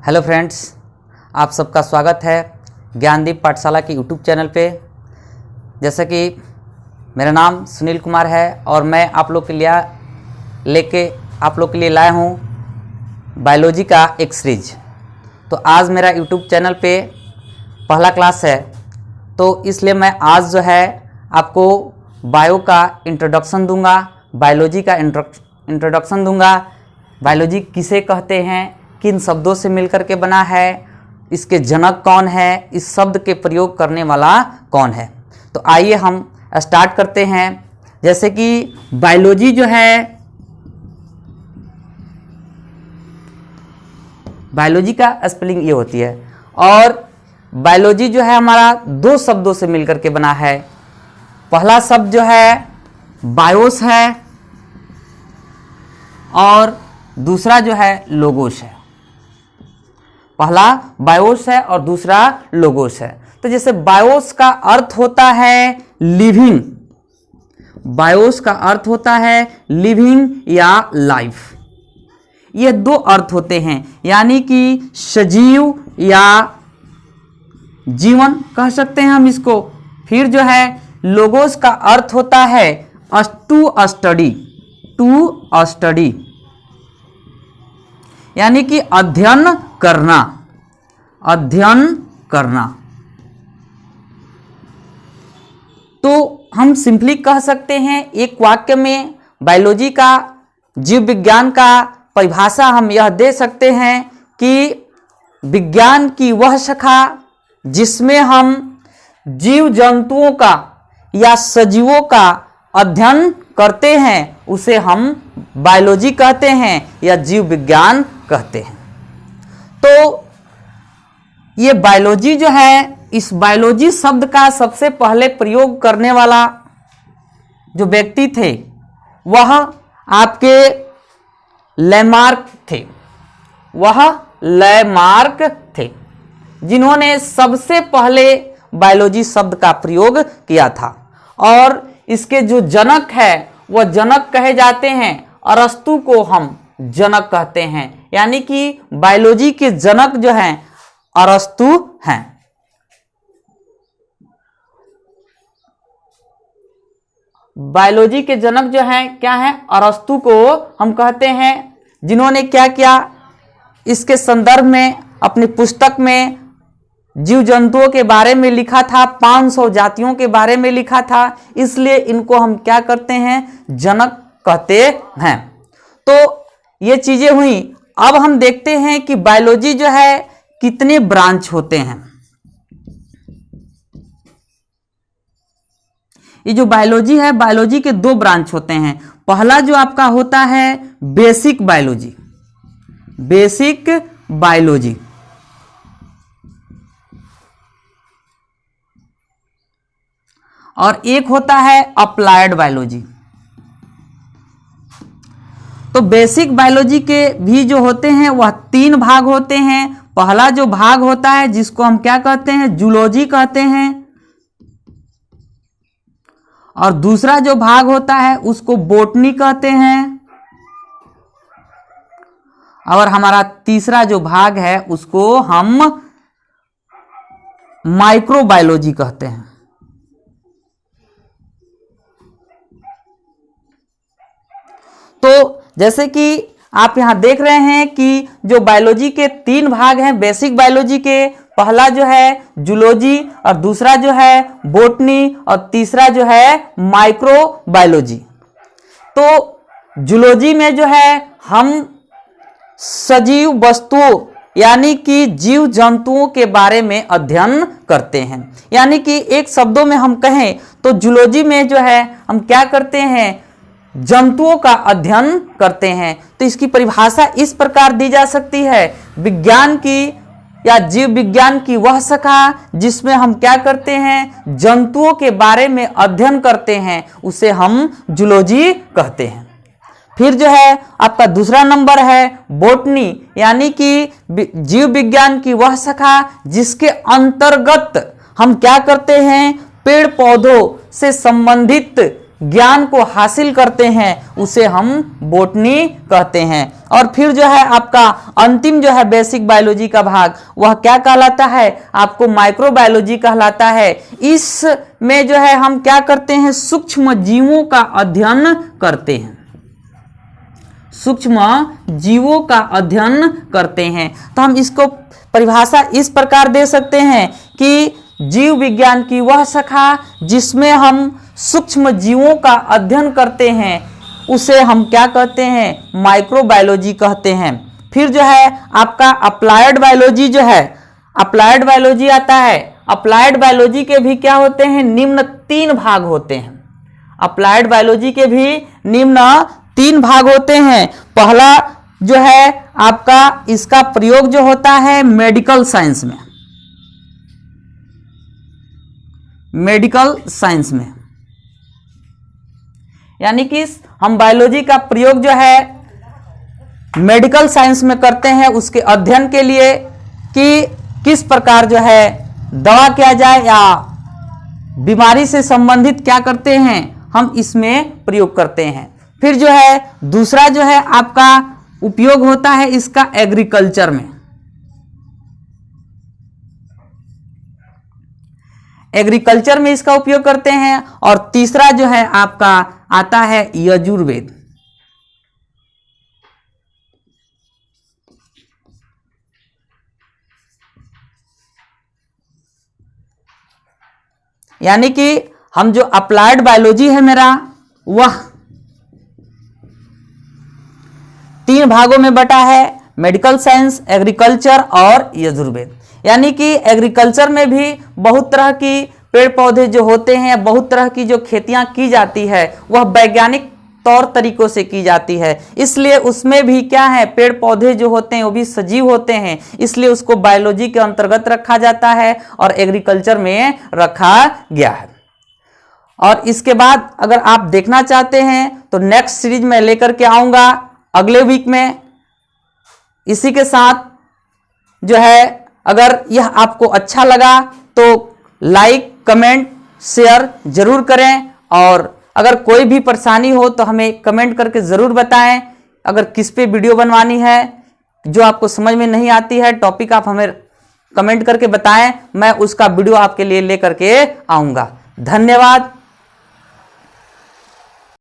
Hello friends, आप सबका स्वागत है ज्ञानदीप पाठशाला के यूट्यूब चैनल पे। जैसा कि मेरा नाम सुनील कुमार है और मैं आप लोग के लिए लाया हूँ बायोलॉजी का एक सीरीज। तो आज मेरा यूट्यूब चैनल पे पहला क्लास है, तो इसलिए मैं आज जो है आपको बायो का इंट्रोडक्शन दूंगा, बायोलॉजी का इंट्रोडक्शन दूंगा। बायोलॉजी किसे कहते हैं, किन शब्दों से मिलकर के बना है, इसके जनक कौन है, इस शब्द के प्रयोग करने वाला कौन है। तो आइए हम स्टार्ट करते हैं। जैसे कि बायोलॉजी जो है, बायोलॉजी का स्पेलिंग ये होती है और बायोलॉजी जो है हमारा दो शब्दों से मिलकर के बना है। पहला शब्द जो है बायोस है और दूसरा जो है लोगोस है। पहला बायोस है और दूसरा लोगोस है। तो जैसे बायोस का अर्थ होता है लिविंग, बायोस का अर्थ होता है लिविंग या लाइफ। ये दो अर्थ होते हैं, यानी कि सजीव या जीवन कह सकते हैं हम इसको। फिर जो है लोगोस का अर्थ होता है टू स्टडी, यानी कि अध्ययन करना। तो हम सिंपली कह सकते हैं एक वाक्य में बायोलॉजी का, जीव विज्ञान का परिभाषा हम यह दे सकते हैं कि विज्ञान की वह शाखा जिसमें हम जीव जंतुओं का या सजीवों का अध्ययन करते हैं उसे हम बायोलॉजी कहते हैं या जीव विज्ञान कहते हैं। तो ये बायोलॉजी जो है, इस बायोलॉजी शब्द का सबसे पहले प्रयोग करने वाला जो व्यक्ति थे वह आपके लैमार्क थे, जिन्होंने सबसे पहले बायोलॉजी शब्द का प्रयोग किया था। और इसके जो जनक है वह जनक कहे जाते हैं, अरस्तु को हम जनक कहते हैं, यानी कि बायोलॉजी के जनक जो हैं अरस्तु हैं। बायोलॉजी के जनक जो हैं क्या हैं, अरस्तु को हम कहते हैं, जिन्होंने क्या किया, इसके संदर्भ में अपनी पुस्तक में जीव जंतुओं के बारे में लिखा था, 500 जातियों के बारे में लिखा था, इसलिए इनको हम क्या करते हैं, जनक कहते हैं। तो ये चीजें हुई। अब हम देखते हैं कि बायोलॉजी जो है कितने ब्रांच होते हैं। ये जो बायोलॉजी है, बायोलॉजी के दो ब्रांच होते हैं। पहला जो आपका होता है बेसिक बायोलॉजी, और एक होता है अप्लाइड बायोलॉजी। तो बेसिक बायोलॉजी के भी जो होते हैं वह 3 भाग होते हैं। पहला जो भाग होता है जिसको हम क्या कहते हैं, जूलॉजी कहते हैं, और दूसरा जो भाग होता है उसको बोटनी कहते हैं, और हमारा तीसरा जो भाग है उसको हम माइक्रोबायोलॉजी कहते हैं। तो जैसे कि आप यहां देख रहे हैं कि जो बायोलॉजी के 3 भाग हैं बेसिक बायोलॉजी के, पहला जो है जूलॉजी और दूसरा जो है बोटनी और तीसरा जो है माइक्रोबायोलॉजी। तो जूलॉजी में जो है हम सजीव वस्तुओं यानी कि जीव जंतुओं के बारे में अध्ययन करते हैं। यानी कि एक शब्दों में हम कहें तो जूलॉजी में जो है हम क्या करते हैं, जंतुओं का अध्ययन करते हैं। तो इसकी परिभाषा इस प्रकार दी जा सकती है, विज्ञान की या जीव विज्ञान की वह शाखा जिसमें हम क्या करते हैं, जंतुओं के बारे में अध्ययन करते हैं, उसे हम जूलॉजी कहते हैं। फिर जो है आपका दूसरा नंबर है बोटनी, यानी कि जीव विज्ञान की वह शाखा जिसके अंतर्गत हम क्या करते हैं, पेड़ पौधों से संबंधित ज्ञान को हासिल करते हैं उसे हम बॉटनी कहते हैं। और फिर जो है आपका अंतिम जो है बेसिक बायोलॉजी का भाग, वह क्या कहलाता है, आपको माइक्रोबायोलॉजी कहलाता है। इसमें जो है हम क्या करते हैं, सूक्ष्म जीवों का अध्ययन करते हैं, सूक्ष्म जीवों का अध्ययन करते हैं। तो हम इसको परिभाषा इस प्रकार दे सकते हैं कि जीव विज्ञान की वह शाखा जिसमें हम सूक्ष्म जीवों का अध्ययन करते हैं उसे हम क्या कहते हैं, माइक्रोबायोलॉजी कहते हैं। फिर जो है आपका अप्लाइड बायोलॉजी जो है, अप्लाइड बायोलॉजी आता है। अप्लाइड बायोलॉजी के भी क्या होते हैं, निम्न 3 भाग होते हैं। अप्लाइड बायोलॉजी के भी निम्न 3 भाग होते हैं। पहला जो है आपका इसका प्रयोग जो होता है मेडिकल साइंस में, मेडिकल साइंस में, यानी कि हम बायोलॉजी का प्रयोग जो है मेडिकल साइंस में करते हैं उसके अध्ययन के लिए कि किस प्रकार जो है दवा किया जाए या बीमारी से संबंधित क्या करते हैं, हम इसमें प्रयोग करते हैं। फिर जो है दूसरा जो है आपका उपयोग होता है इसका एग्रीकल्चर में, एग्रीकल्चर में इसका उपयोग करते हैं। और तीसरा जो है आपका आता है यजुर्वेद, यानी कि हम जो अप्लाइड बायोलॉजी है मेरा वह 3 भागों में बटा है, मेडिकल साइंस, एग्रीकल्चर और यजुर्वेद। यानी कि एग्रीकल्चर में भी बहुत तरह की पेड़ पौधे जो होते हैं, बहुत तरह की जो खेतियां की जाती है वह वैज्ञानिक तौर तरीकों से की जाती है, इसलिए उसमें भी क्या है, पेड़ पौधे जो होते हैं वो भी सजीव होते हैं, इसलिए उसको बायोलॉजी के अंतर्गत रखा जाता है और एग्रीकल्चर में रखा गया है। और इसके बाद अगर आप देखना चाहते हैं तो नेक्स्ट सीरीज में लेकर के आऊंगा अगले वीक में। इसी के साथ जो है अगर यह आपको अच्छा लगा तो लाइक, कमेंट, शेयर जरूर करें। और अगर कोई भी परेशानी हो तो हमें कमेंट करके ज़रूर बताएं। अगर किस पे वीडियो बनवानी है, जो आपको समझ में नहीं आती है टॉपिक, आप हमें कमेंट करके बताएं, मैं उसका वीडियो आपके लिए लेकर के आऊँगा। धन्यवाद।